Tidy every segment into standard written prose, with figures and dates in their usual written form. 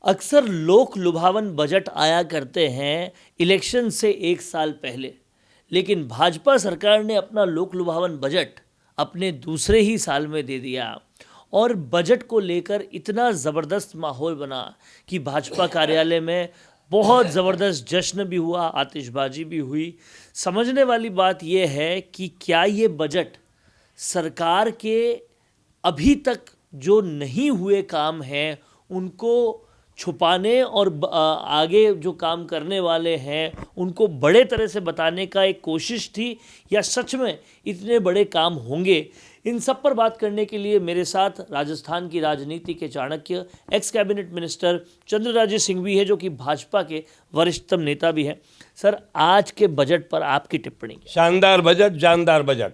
अक्सर लोक लुभावन बजट आया करते हैं इलेक्शन से एक साल पहले, लेकिन भाजपा सरकार ने अपना लोक लुभावन बजट अपने दूसरे ही साल में दे दिया और बजट को लेकर इतना ज़बरदस्त माहौल बना कि भाजपा कार्यालय में बहुत ज़बरदस्त जश्न भी हुआ, आतिशबाजी भी हुई। समझने वाली बात यह है कि क्या ये बजट सरकार के अभी तक जो नहीं हुए काम हैं उनको छुपाने और आगे जो काम करने वाले हैं उनको बड़े तरह से बताने का एक कोशिश थी, या सच में इतने बड़े काम होंगे? इन सब पर बात करने के लिए मेरे साथ राजस्थान की राजनीति के Chanakya ex cabinet minister Chandraraje Singh भी है, जो कि भाजपा के वरिष्ठतम नेता भी हैं। सर, आज के बजट पर आपकी टिप्पणी क्या? शानदार बजट, जानदार बजट,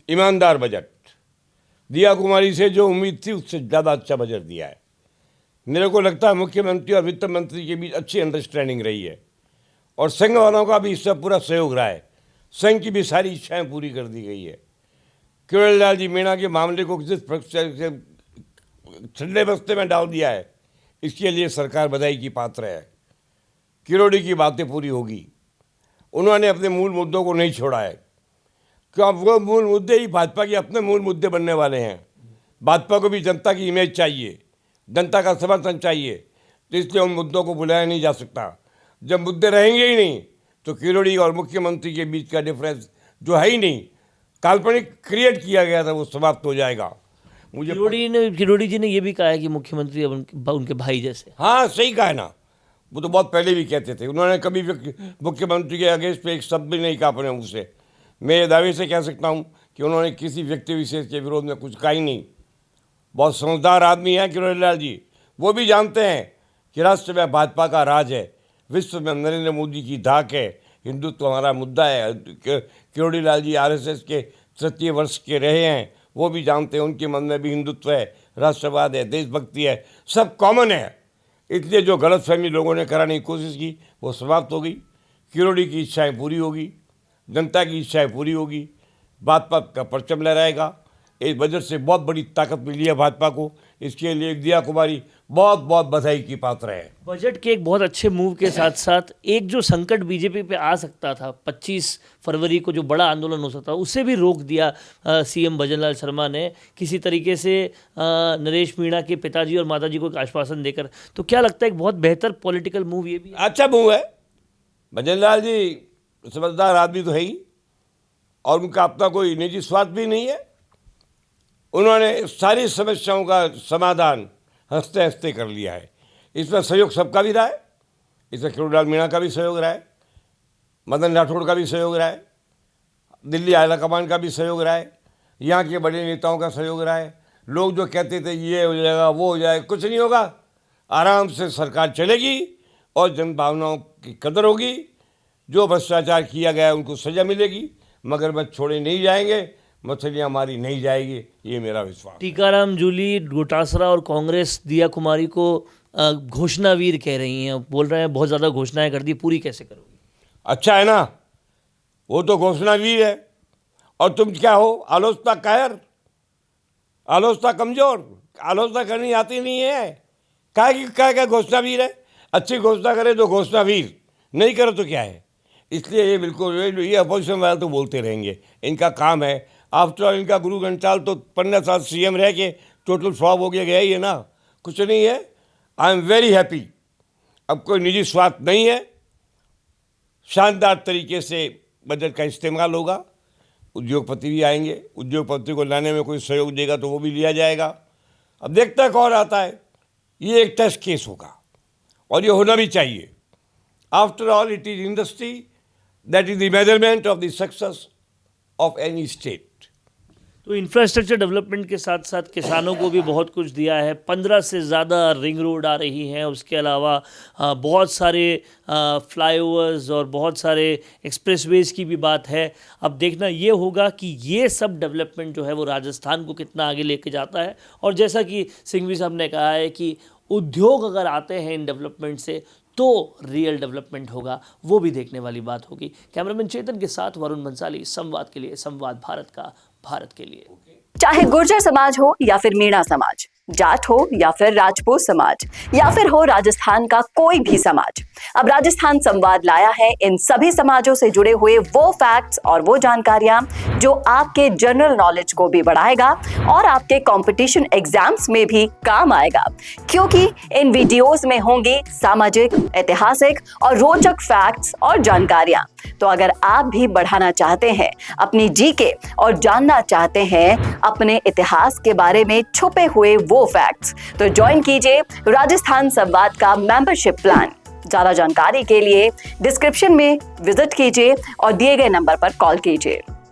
ईमानदार बजट। दिया कुमारी से जो उम्मीद थी उससे ज़्यादा अच्छा बजट दिया है। मेरे को लगता है मुख्यमंत्री और वित्त मंत्री के बीच अच्छी अंडरस्टैंडिंग रही है और संघ वालों का भी इससे पूरा सहयोग रहा है। संघ की भी सारी इच्छाएं पूरी कर दी गई है। किरोड़ीलाल जी मीणा के मामले को किस से ठंडे बस्ते में डाल दिया है, इसके लिए सरकार बधाई की पात्र है। किरोड़ी की बातें पूरी होगी। उन्होंने अपने मूल मुद्दों को नहीं छोड़ा है, क्यों वो मूल मुद्दे ही भाजपा के अपने मूल मुद्दे बनने वाले हैं। भाजपा को भी जनता की इमेज चाहिए, जनता का समर्थन चाहिए, तो इसलिए उन मुद्दों को बुलाया नहीं जा सकता। जब मुद्दे रहेंगे ही नहीं तो किरोड़ी और मुख्यमंत्री के बीच का डिफरेंस जो है ही नहीं, काल्पनिक क्रिएट किया गया था, वो समाप्त हो जाएगा। मुझे किरोड़ी जी ने ये भी कहा है कि मुख्यमंत्री अब उनके भाई जैसे। हाँ, सही कहा है ना। वो तो बहुत पहले भी कहते थे। उन्होंने कभी मुख्यमंत्री के अगेंस्ट पे एक शब्द भी नहीं कहा अपने मुँह से। मैं दावे से कह सकता हूँ कि उन्होंने किसी व्यक्ति विशेष के विरोध में कुछ कहा ही नहीं। बहुत समझदार आदमी हैं किरोड़ीलाल जी। वो भी जानते हैं कि राष्ट्र में भाजपा का राज है, विश्व में नरेंद्र मोदी की धाक है, हिंदुत्व हमारा मुद्दा है। किरोड़ीलाल जी आरएसएस के तृतीय वर्ष के रहे हैं। वो भी जानते हैं उनके मन में भी हिंदुत्व है, राष्ट्रवाद है, देशभक्ति है, सब कॉमन है। इसलिए जो गलतफहमी लोगों ने कराने की कोशिश की वो समाप्त हो गई। किरोड़ी की इच्छाएँ पूरी होगी, जनता की इच्छाएँ पूरी होगी, भाजपा का परचम लहराएगा। इस बजट से बहुत बड़ी ताकत मिली है भाजपा को। इसके लिए दिया कुमारी बहुत बहुत बधाई की पात्र है। बजट के एक बहुत अच्छे मूव के साथ साथ एक जो संकट बीजेपी पे आ सकता था, 25 फरवरी को जो बड़ा आंदोलन हो सकता था, उसे भी रोक दिया सीएम भजनलाल शर्मा ने किसी तरीके से नरेश मीणा के पिताजी और माताजी को एक आश्वासन देकर। तो क्या लगता है एक बहुत बेहतर पॉलिटिकल मूव ये भी है? अच्छा मूव है। भजनलाल जी समझदार आदमी तो है ही, और उनका अपना कोई निजी स्वार्थ भी नहीं है। उन्होंने सारी समस्याओं का समाधान हंसते हंसते कर लिया है। इसमें सहयोग सबका भी रहा है। इसमें किरोड़ीलाल मीणा का भी सहयोग रहा है, मदन राठौड़ का भी सहयोग रहा है, दिल्ली आला कमान का भी सहयोग रहा है, यहाँ के बड़े नेताओं का सहयोग रहा है। लोग जो कहते थे ये हो जाएगा वो हो जाएगा, कुछ नहीं होगा। आराम से सरकार चलेगी और जन भावनाओं की कदर होगी। जो भ्रष्टाचार किया गया है उनको सज़ा मिलेगी, मगरमच्छ छोड़े नहीं जाएंगे, मछलियाँ मारी नहीं जाएगी, ये मेरा विश्वास। टीकाराम जूली, डोटासरा और कांग्रेस दिया कुमारी को घोषणावीर कह रही हैं, बोल रहे हैं बहुत ज़्यादा घोषणाएं कर दी, पूरी कैसे करोगी? अच्छा है ना, वो तो घोषणावीर है और तुम क्या हो, आलोचना कायर, आलोचना कमजोर, आलोचना करनी आती नहीं है। क्या घोषणावीर है? अच्छी घोषणा करे तो घोषणावीर, नहीं करे तो क्या है। इसलिए ये बिल्कुल ये अपोजिशन वाले तो बोलते रहेंगे, इनका काम है। आफ्टर ऑल इनका गुरु घंटाल तो 15 साल सीएम रह के टोटल फ्लॉप हो गया ही है ना, कुछ नहीं है। I am very happy. अब कोई निजी स्वार्थ नहीं है। शानदार तरीके से बजट का इस्तेमाल होगा। उद्योगपति भी आएंगे, उद्योगपति को लाने में कोई सहयोग देगा तो वो भी लिया जाएगा। अब देखता है कौन आता है। ये एक टेस्ट केस होगा और ये होना भी चाहिए। After all it is industry that is the measurement of the success of any state. तो इंफ्रास्ट्रक्चर डेवलपमेंट के साथ साथ किसानों को भी बहुत कुछ दिया है। 15 से ज़्यादा रिंग रोड आ रही हैं, उसके अलावा बहुत सारे फ्लाईओवर्स और बहुत सारे एक्सप्रेसवेज की भी बात है। अब देखना ये होगा कि ये सब डेवलपमेंट जो है वो राजस्थान को कितना आगे लेके जाता है। और जैसा कि सिंघवी साहब ने कहा है कि उद्योग अगर आते हैं इन डेवलपमेंट से तो रियल डेवलपमेंट होगा, वो भी देखने वाली बात होगी। कैमरामैन चेतन के साथ वरुण बंसाली, संवाद के लिए, संवाद भारत का, भारत के लिए। चाहे गुर्जर समाज हो या फिर मीणा समाज, जाट हो या फिर राजपूत समाज या फिर हो राजस्थान का कोई भी समाज, अब राजस्थान संवाद लाया है इन सभी समाजों से जुड़े हुए वो फैक्ट्स और वो जानकारियां जो आपके जनरल नॉलेज को भी बढ़ाएगा और आपके कंपटीशन एग्जाम्स में भी काम आएगा, क्योंकि इन वीडियोस में होंगी सामाजिक, ऐतिहासिक और रोचक फैक्ट्स और जानकारियां। तो अगर आप भी बढ़ाना चाहते हैं अपनी जीके और जानना चाहते हैं अपने इतिहास के बारे में छुपे हुए वो फैक्ट्स, तो ज्वाइन कीजिए राजस्थान संवाद का मेंबरशिप प्लान। ज्यादा जानकारी के लिए डिस्क्रिप्शन में विजिट कीजिए और दिए गए नंबर पर कॉल कीजिए।